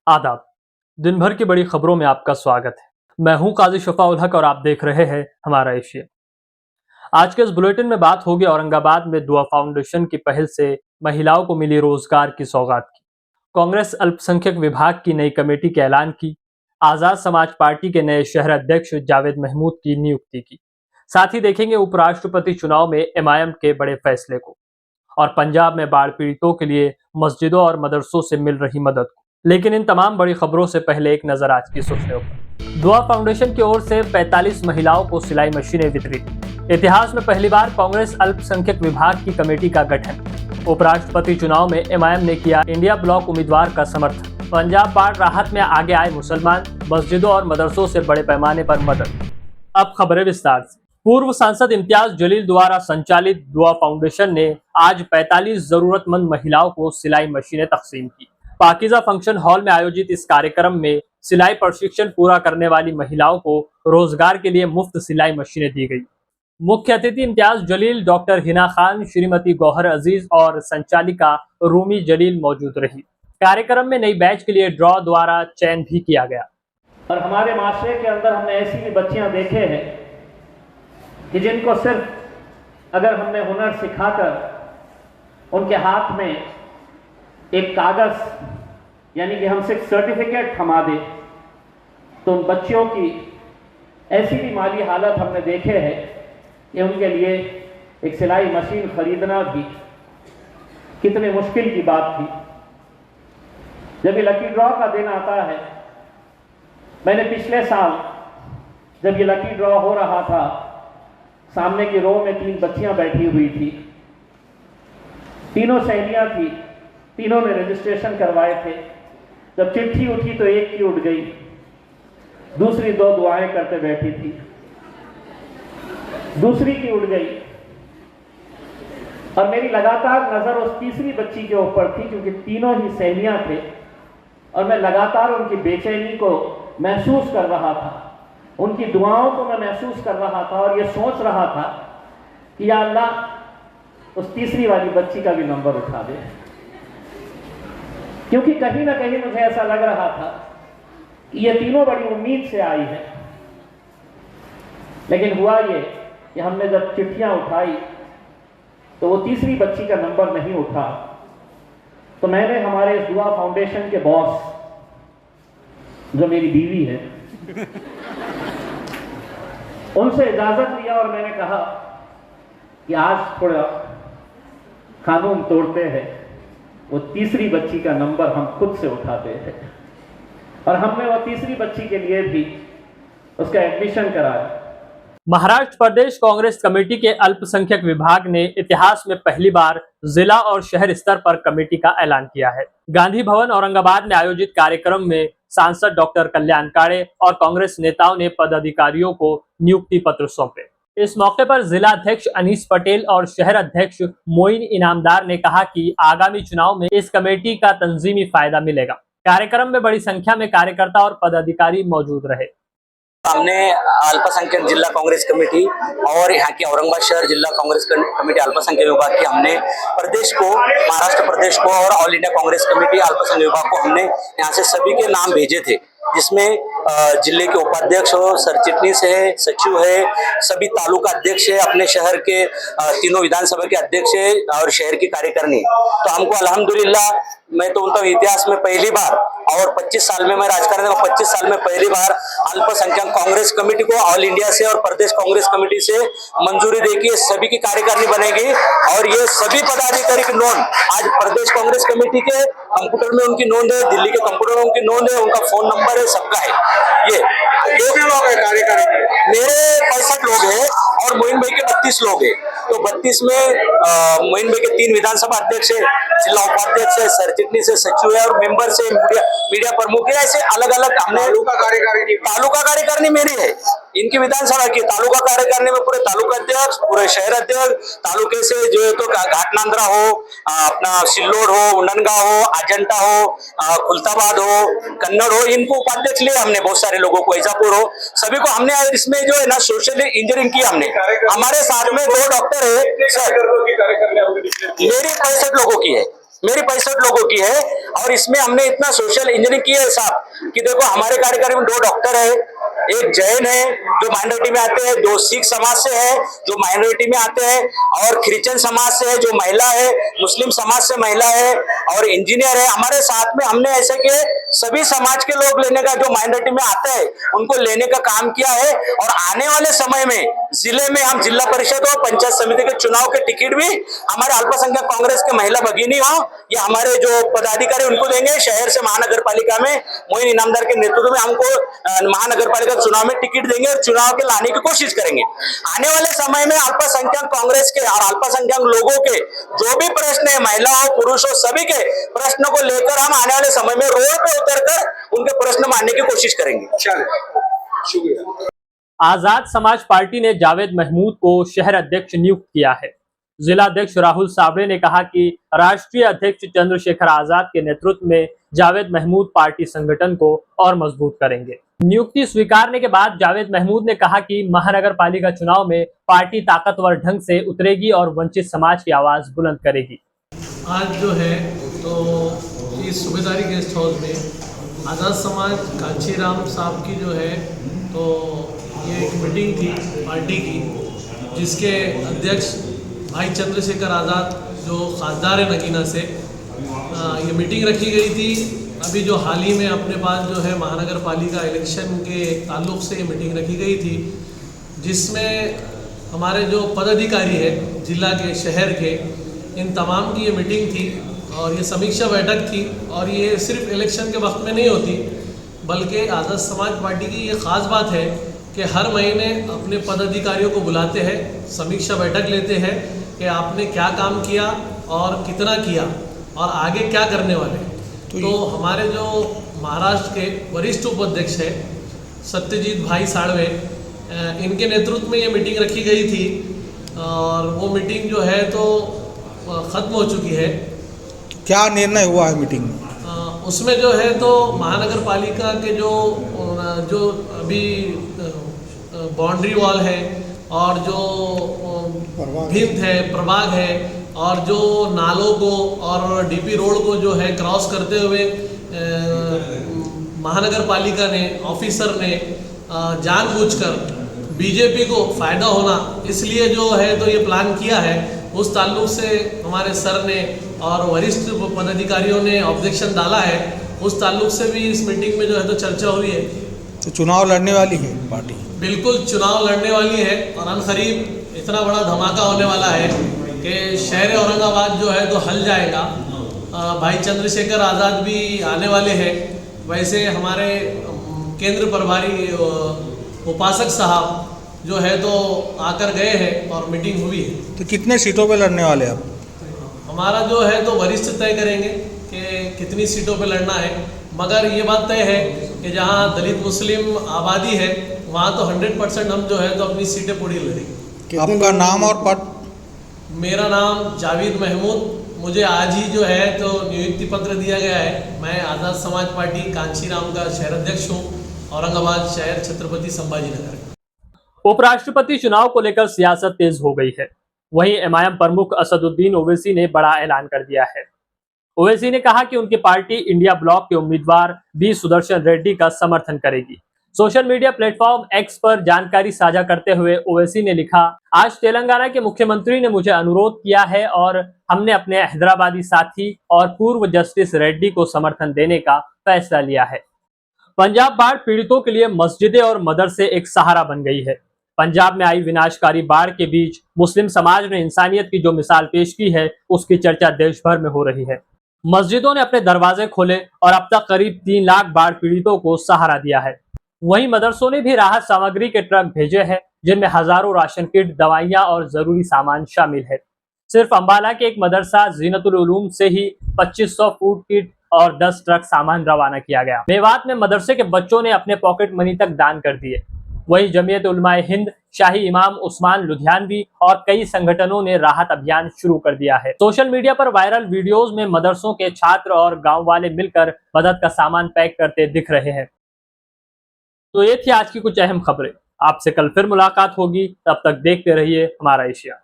आदाब। दिन भर की बड़ी खबरों में आपका स्वागत है। मैं हूं काजी शफा उल हक और आप देख रहे हैं हमारा एशिया। आज के इस बुलेटिन में बात होगी औरंगाबाद में दुआ फाउंडेशन की पहल से महिलाओं को मिली रोजगार की सौगात की, कांग्रेस अल्पसंख्यक विभाग की नई कमेटी के ऐलान की, आजाद समाज पार्टी के नए शहर अध्यक्ष जावेद महमूद की नियुक्ति की। साथ ही देखेंगे उपराष्ट्रपति चुनाव में एमआईएम के बड़े फैसले को और पंजाब में बाढ़ पीड़ितों के लिए मस्जिदों और मदरसों से मिल रही मदद को। लेकिन इन तमाम बड़ी खबरों से पहले एक नजर आज की सुर्खियों पर। दुआ फाउंडेशन की ओर से 45 महिलाओं को सिलाई मशीनें वितरित। इतिहास में पहली बार कांग्रेस अल्पसंख्यक विभाग की कमेटी का गठन। उपराष्ट्रपति चुनाव में एमआईएम ने किया इंडिया ब्लॉक उम्मीदवार का समर्थन। पंजाब बाढ़ राहत में आगे आए मुसलमान, मस्जिदों और मदरसों से बड़े पैमाने पर मदद। अब खबरें विस्तार से। पूर्व सांसद इम्तियाज जलील द्वारा संचालित दुआ फाउंडेशन ने आज 45 जरूरतमंद महिलाओं को सिलाई मशीनें तकसीम की। पाकीजा फंक्शन हॉल में आयोजित इस कार्यक्रम में सिलाई प्रशिक्षण पूरा करने वाली महिलाओं को रोजगार के लिए मुफ्त सिलाई मशीनें दी गई। मुख्य अतिथि इम्तियाज जलील, डॉक्टर हिना खान, श्रीमती गौहर अजीज और संचालिका रूमी जलील मौजूद रही। कार्यक्रम में नई बैच के लिए ड्रॉ द्वारा चयन भी किया गया। और हमारे माशरे के अंदर हमने ऐसी भी बच्चियां देखे हैं कि जिनको सिर्फ अगर हमने हुनर सिखाकर उनके हाथ में एक कागज यानी कि हमसे सर्टिफिकेट थमा दे तो उन बच्चियों की ऐसी भी माली हालत हमने देखे हैं कि उनके लिए एक सिलाई मशीन खरीदना भी कितने मुश्किल की बात थी। जब ये लकी ड्रॉ का दिन आता है, मैंने पिछले साल जब ये लकी ड्रॉ हो रहा था, सामने की रो में 3 बच्चियां बैठी हुई थी। तीनों सहेलियां थी, तीनों ने रजिस्ट्रेशन करवाए थे। जब चिट्ठी उठी तो एक की उठ गई, दूसरी 2 दुआएं करते बैठी थी, दूसरी की उठ गई और मेरी लगातार नजर उस तीसरी बच्ची के ऊपर थी क्योंकि तीनों ही सहेलियां थे और मैं लगातार उनकी बेचैनी को महसूस कर रहा था, उनकी दुआओं को मैं महसूस कर रहा था और ये सोच रहा था कि या अल्लाह उस तीसरी वाली बच्ची का भी नंबर उठा दे, क्योंकि कहीं ना कहीं मुझे ऐसा लग रहा था कि ये तीनों बड़ी उम्मीद से आई है। लेकिन हुआ ये कि हमने जब चिट्ठियां उठाई तो वो तीसरी बच्ची का नंबर नहीं उठा। तो मैंने हमारे इस दुआ फाउंडेशन के बॉस, जो मेरी बीवी है, उनसे इजाजत लिया और मैंने कहा कि आज थोड़ा कानून तोड़ते हैं, वो तीसरी बच्ची का नंबर हम खुद से उठाते हैं। और हमने वो तीसरी बच्ची के लिए भी उसका एडमिशन कराया। महाराष्ट्र प्रदेश कांग्रेस कमेटी के अल्पसंख्यक विभाग ने इतिहास में पहली बार जिला और शहर स्तर पर कमेटी का ऐलान किया है। गांधी भवन औरंगाबाद में आयोजित कार्यक्रम में सांसद डॉक्टर कल्याण काड़े और कांग्रेस नेताओं ने पदाधिकारियों को नियुक्ति पत्र सौंपे। इस मौके पर जिला अध्यक्ष अनीस पटेल और शहर अध्यक्ष मोइन इनामदार ने कहा कि आगामी चुनाव में इस कमेटी का तंजीमी फायदा मिलेगा। कार्यक्रम में बड़ी संख्या में कार्यकर्ता और पदाधिकारी मौजूद रहे। हमने अल्पसंख्यक जिला कांग्रेस कमेटी और यहाँ की औरंगाबाद शहर जिला कांग्रेस कमेटी अल्पसंख्यक विभाग की हमने प्रदेश को, महाराष्ट्र प्रदेश को और ऑल इंडिया कांग्रेस कमेटी अल्पसंख्यक विभाग को हमने यहाँ से सभी के नाम भेजे थे, जिसमें जिले के उपाध्यक्ष हो, सरचिटनीस है, सचिव है, सभी तालुका अध्यक्ष है, अपने शहर के तीनों विधानसभा के अध्यक्ष है और शहर की कार्यकारिणी। तो हमको अल्हम्दुलिल्लाह, मैं तो उनका इतिहास में पहली बार और 25 साल में, मैं राजकारण में 25 साल में पहली बार अल्पसंख्यक कांग्रेस कमेटी को ऑल इंडिया से और प्रदेश कांग्रेस कमेटी से मंजूरी देगी। सभी की कार्यकारिणी बनेगी और ये सभी पदाधिकारी की नोंद आज प्रदेश कांग्रेस कमेटी के कंप्यूटर में उनकी नोंद है, दिल्ली के कंप्यूटर में उनकी नोंद है, उनका फोन नंबर है, सबका है। ये कितने लोग है कार्यकारिणी? मेरे 65 लोग हैं और मोइन भाई के 32 लोग हैं। तो 32 में मोइन भाई के 3 विधानसभा अध्यक्ष है, जिला उपाध्यक्ष है, सरचिटनीस से, सचिव है और मेंबर से, मीडिया प्रमुख है। ऐसे अलग अलग हमने तालुका कार्यकारिणी मेरी है, इनकी विधानसभा की तालुका कार्यकारिणी में पूरे तालुका अध्यक्ष, पूरे शहर अध्यक्ष, तालुके से जो है तो घाटनांद्रा हो, अपना सिल्लोड हो, उंडनगांव हो, अजंता हो, खुलताबाद हो, कन्नड़ हो, इनको उपाध्यक्ष लिए हमने बहुत सारे लोगों को, ऐजापुर हो, सभी को हमने इसमें जो है ना सोशल इंजीनियरिंग की हमने। हमारे साथ में 2 डॉक्टर है सर, मेरी 65 लोगों की है, मेरी 65 लोगों की है। और इसमें हमने इतना सोशल इंजीनियरिंग की है साहब कि देखो हमारे कार्यकारी में 2 डॉक्टर है, एक जैन है जो माइनॉरिटी में आते हैं, 2 सिख समाज से है जो माइनॉरिटी में आते हैं, और क्रिश्चियन समाज से है जो महिला है, मुस्लिम समाज से महिला है, और इंजीनियर है हमारे साथ में। हमने ऐसे के सभी समाज के लोग लेने का, जो माइनॉरिटी में आते हैं उनको लेने का काम किया है। और आने वाले समय में जिले में हम जिला परिषद और पंचायत समिति के चुनाव के टिकट भी हमारे अल्पसंख्यक कांग्रेस के महिला भगिनी हो या हमारे जो पदाधिकारी उनको देंगे। शहर से महानगर पालिका में मोइन इनामदार के नेतृत्व में हमको महानगर पालिका चुनाव में टिकट देंगे और चुनाव के लाने की कोशिश करेंगे। आने वाले समय में अल्पसंख्यक कांग्रेस के और अल्पसंख्यक लोगों के जो भी प्रश्न है, महिलाओं पुरुषों सभी के प्रश्नों को लेकर हम आने वाले समय में रोड पे उतरकर उनके प्रश्न मानने की कोशिश करेंगे। शुक्रिया। आजाद समाज पार्टी ने जावेद महमूद को शहर अध्यक्ष नियुक्त किया है। जिला अध्यक्ष राहुल साबळे ने कहा कि राष्ट्रीय अध्यक्ष चंद्रशेखर आजाद के नेतृत्व में जावेद महमूद पार्टी संगठन को और मजबूत करेंगे। नियुक्ति स्वीकारने के बाद जावेद महमूद ने कहा कि महानगर पालिका चुनाव में पार्टी ताकतवर ढंग से उतरेगी और वंचित समाज की आवाज बुलंद करेगी। आज जो है तो इस सूबेदारी गेस्ट हाउस में आज़ाद समाज कांचीराम साहब की जो है तो ये एक मीटिंग थी पार्टी की, जिसके अध्यक्ष भाई चंद्रशेखर आज़ाद जो खासदार है नगीना से, ये मीटिंग रखी गई थी। अभी जो हाल ही में अपने पास जो है महानगर पालिका इलेक्शन के ताल्लुक से ये मीटिंग रखी गई थी, जिसमें हमारे जो पदाधिकारी है जिला के शहर के, इन तमाम की ये मीटिंग थी और ये समीक्षा बैठक थी। और ये सिर्फ इलेक्शन के वक्त में नहीं होती, बल्कि आज़ाद समाज पार्टी की ये ख़ास बात है कि हर महीने अपने पदाधिकारियों को बुलाते हैं, समीक्षा बैठक लेते हैं कि आपने क्या काम किया और कितना किया और आगे क्या करने वाले हैं। तो हमारे जो महाराष्ट्र के वरिष्ठ उपाध्यक्ष हैं सत्यजीत भाई साळवे, इनके नेतृत्व में ये मीटिंग रखी गई थी और वो मीटिंग जो है तो ख़त्म हो चुकी है। क्या निर्णय हुआ है मीटिंग में? उसमें जो है तो महानगर पालिका के जो अभी बाउंड्री वॉल है और जो भिंत है, प्रभाग है, और जो नालों को और डीपी रोड को जो है क्रॉस करते हुए महानगर पालिका ने, ऑफिसर ने जानबूझकर बीजेपी को फ़ायदा होना इसलिए जो है तो ये प्लान किया है। उस ताल्लुक से हमारे सर ने और वरिष्ठ पदाधिकारियों ने ऑब्जेक्शन डाला है। उस ताल्लुक से भी इस मीटिंग में जो है तो चर्चा हुई है। तो चुनाव लड़ने वाली है पार्टी? बिल्कुल चुनाव लड़ने वाली है और अनकरीब इतना बड़ा धमाका होने वाला है कि शहर औरंगाबाद जो है तो हल जाएगा। भाई चंद्रशेखर आज़ाद भी आने वाले हैं। वैसे हमारे केंद्र प्रभारी उपासक साहब जो है तो आकर गए हैं और मीटिंग हुई है। तो कितने सीटों पे लड़ने वाले आप? हमारा जो है तो वरिष्ठ तय करेंगे कि कितनी सीटों पे लड़ना है, मगर ये बात तय है कि जहाँ दलित मुस्लिम आबादी है वहाँ तो 100% हम जो है तो अपनी सीटें पूरी लड़ेंगे। आपका नाम और पद? मेरा नाम जावेद महमूद, मुझे आज ही जो है तो नियुक्ति पत्र दिया गया है। मैं आज़ाद समाज पार्टी कांचीराम का शहर अध्यक्ष हूँ, औरंगाबाद शहर छत्रपति संभाजी नगर। उपराष्ट्रपति चुनाव को लेकर सियासत तेज हो गई है। वहीं एमआईएम प्रमुख असदुद्दीन ओवैसी ने बड़ा ऐलान कर दिया है। ओवैसी ने कहा कि उनकी पार्टी इंडिया ब्लॉक के उम्मीदवार बी सुदर्शन रेड्डी का समर्थन करेगी। सोशल मीडिया प्लेटफॉर्म एक्स पर जानकारी साझा करते हुए ओवैसी ने लिखा, आज तेलंगाना के मुख्यमंत्री ने मुझे अनुरोध किया है और हमने अपने हैदराबादी साथी और पूर्व जस्टिस रेड्डी को समर्थन देने का फैसला लिया है। पंजाब बाढ़ पीड़ितों के लिए मस्जिदें और मदरसे एक सहारा बन गई है। पंजाब में आई विनाशकारी बाढ़ के बीच मुस्लिम समाज ने इंसानियत की जो मिसाल पेश की है, उसकी चर्चा देश भर में हो रही है। मस्जिदों ने अपने दरवाजे खोले और अब तक करीब 3 लाख बाढ़ पीड़ितों को सहारा दिया है। वहीं मदरसों ने भी राहत सामग्री के ट्रक भेजे हैं, जिनमें हजारों राशन किट, दवाइयां और जरूरी सामान शामिल है। सिर्फ अंबाला के एक मदरसा जीनतुल उलूम से ही 2500 फूड किट और 10 ट्रक सामान रवाना किया गया। मेवात में मदरसे के बच्चों ने अपने पॉकेट मनी तक दान कर दिए। वहीं जमीयत उलमाए हिंद, शाही इमाम उस्मान लुधियानवी और कई संगठनों ने राहत अभियान शुरू कर दिया है। सोशल मीडिया पर वायरल वीडियोस में मदरसों के छात्र और गांव वाले मिलकर मदद का सामान पैक करते दिख रहे हैं। तो ये थी आज की कुछ अहम खबरें। आपसे कल फिर मुलाकात होगी, तब तक देखते रहिए हमारा एशिया।